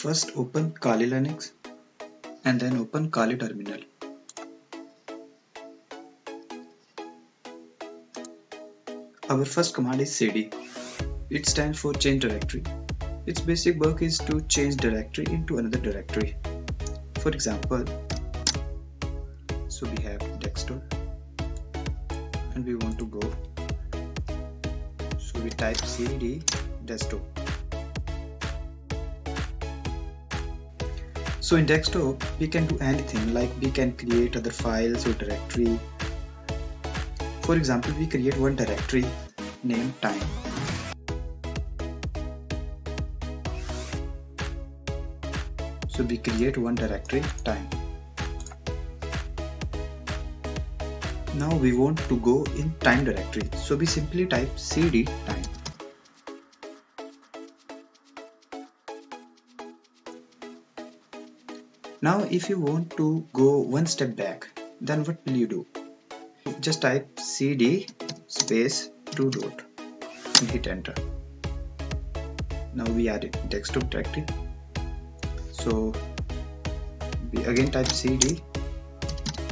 First open Kali Linux and then open Kali terminal. Our first command is cd. It stands for change directory. Its basic work is to change directory into another directory. For example, so we have desktop and we want to go, so we type cd desktop. So in desktop we can do anything, like we can create other files or directory. For example, we create one directory named time. So we create one directory time. Now we want to go in time directory, so we simply type cd time. Now if you want to go one step back, then what will you do? Just type cd space 2 dot and hit enter. Now we are in desktop directory, so we again type cd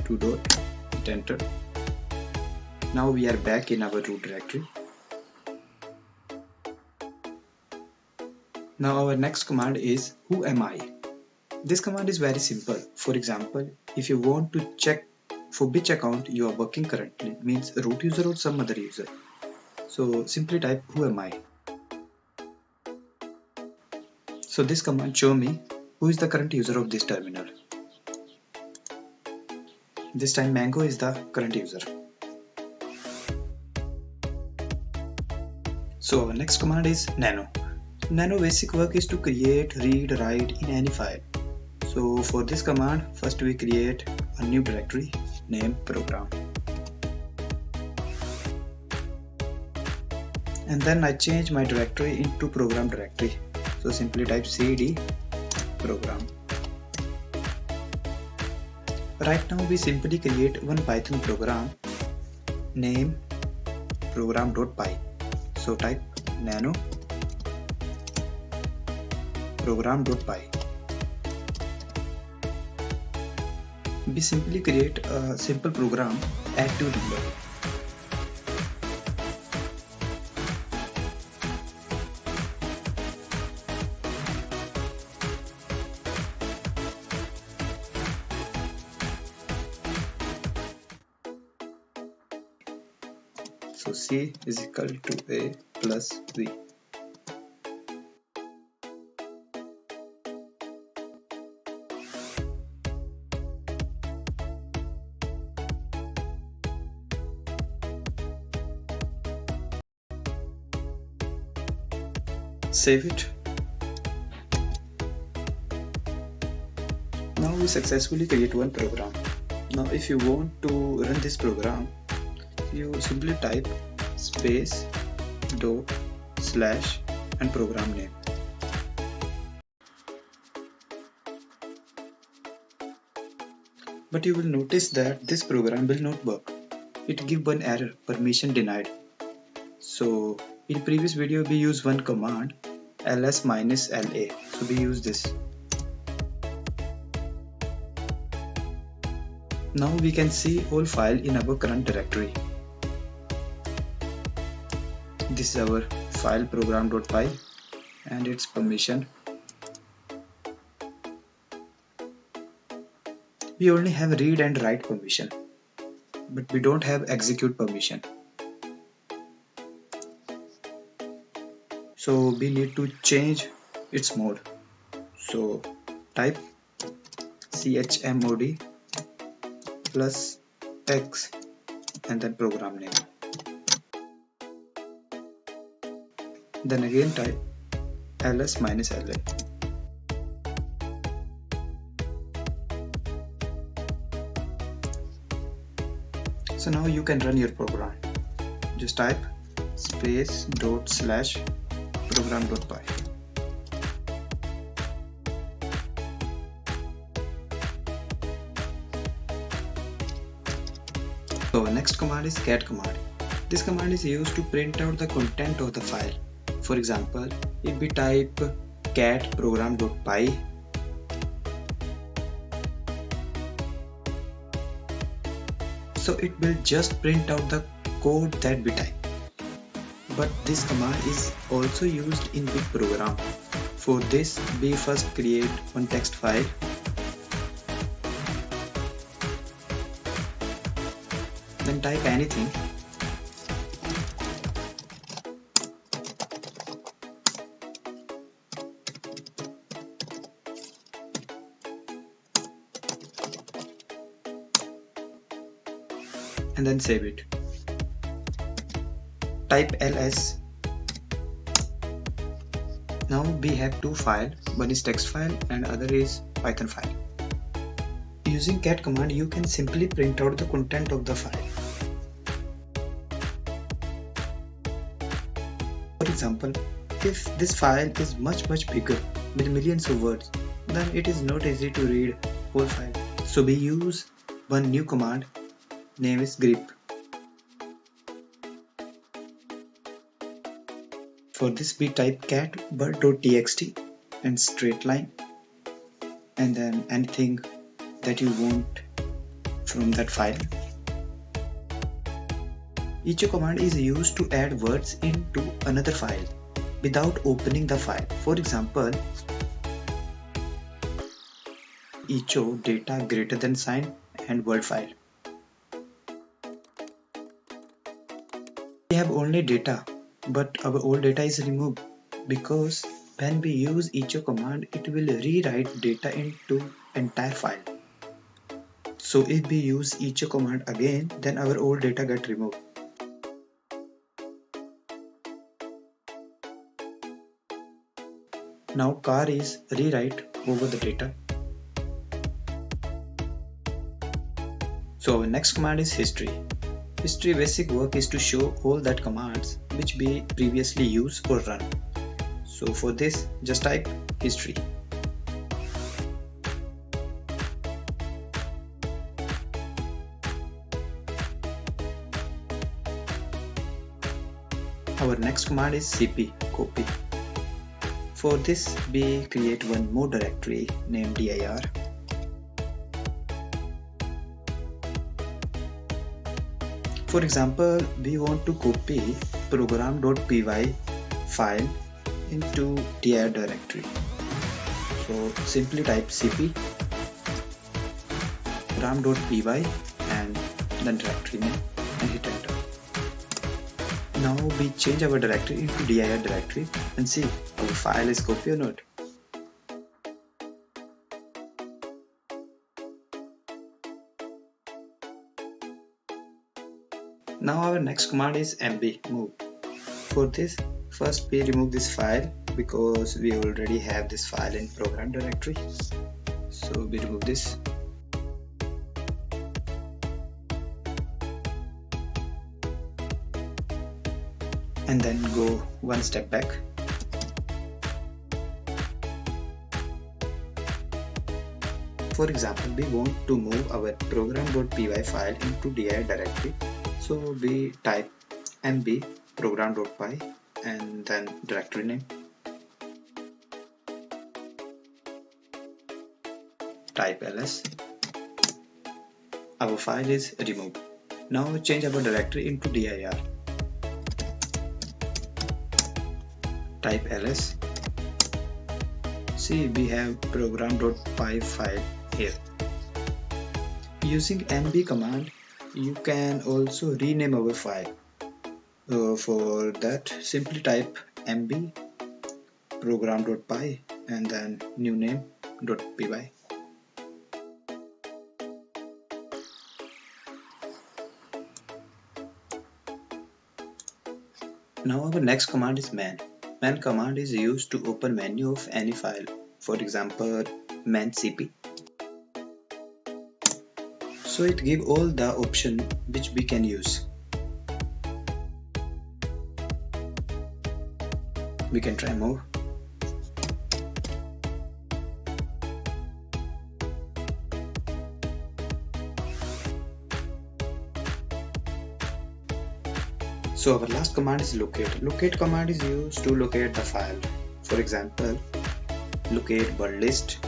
2 dot, hit enter. Now we are back in our root directory. Now our next command is who am I. This command is very simple. For example, if you want to check for which account you are working currently, means root user or some other user, so simply type who am I. So this command show me who is the current user of this terminal. This time Mango is the current user. So our next command is nano. Nano basic work is to create, read, write in any file. So for this command, first we create a new directory named program. And then I change my directory into program directory. So simply type cd program. Right now we simply create one Python program name program.py. So type nano program.py. We simply create a simple program, add to number. So C is equal to A plus V. Save it. Now we successfully create one program. Now if you want to run this program, you simply type space dot slash and program name. But you will notice that this program will not work. It gives one error, permission denied. So in previous video we used one command ls-la, so we use this. Now we can see all file in our current directory. This is our file program.py and its permission. We only have read and write permission, but we don't have execute permission. So we need to change its mode. So type chmod plus x and then program name. Then again type ls-la. So now you can run your program. Just type space dot slash program.py. So next command is cat command. This command is used to print out the content of the file. For example, if we type cat program.py. So it will just print out the code that we type. But this command is also used in big program. For this, we first create one text file. Then type anything. And then save it. Type ls. Now we have two files, one is text file and other is Python file. Using cat command you can simply print out the content of the file. For example, if this file is much bigger with millions of words, then it is not easy to read whole file. So we use one new command, name is grep. For this we type cat bird.txt and straight line and then anything that you want from that file. Echo command is used to add words into another file without opening the file. For example, echo data greater than sign and word file. We have only data, but our old data is removed because when we use echo command it will rewrite data into entire file. So if we use echo command again, then our old data get removed. Now car is rewrite over the data. So our next command is history. History basic work is to show all that commands which we previously used or run. So for this just type history. Our next command is cp, copy. For this we create one more directory named dir. For example, we want to copy program.py file into dir directory. So simply type cp program.py and then directory name and hit enter. Now we change our directory into dir directory and see our file is copied or not. Now our next command is mb, move. For this, first we remove this file because we already have this file in program directory. So we remove this. And then go one step back. For example, we want to move our program.py file into dir directory. So we type mb program.py and then directory name. Type ls. Our file is removed. Now change our directory into dir. Type ls. See, we have program.py file here. Using mb command, you can also rename our file. For that, simply type mb program.py and then new name.py. Now our next command is man. Man command is used to open menu of any file. For example, man cp. So it gives all the option which we can use. We can try more. So our last command is locate. Locate command is used to locate the file. For example, locate word list.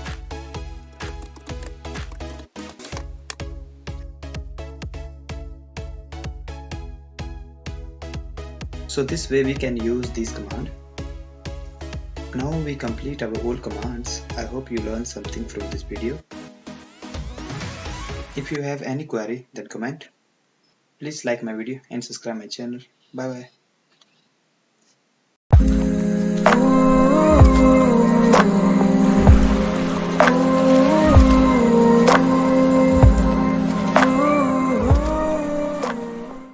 So this way we can use this command. Now we complete our whole commands. I hope you learned something from this video. If you have any query, then comment. Please like my video and subscribe my channel. Bye bye.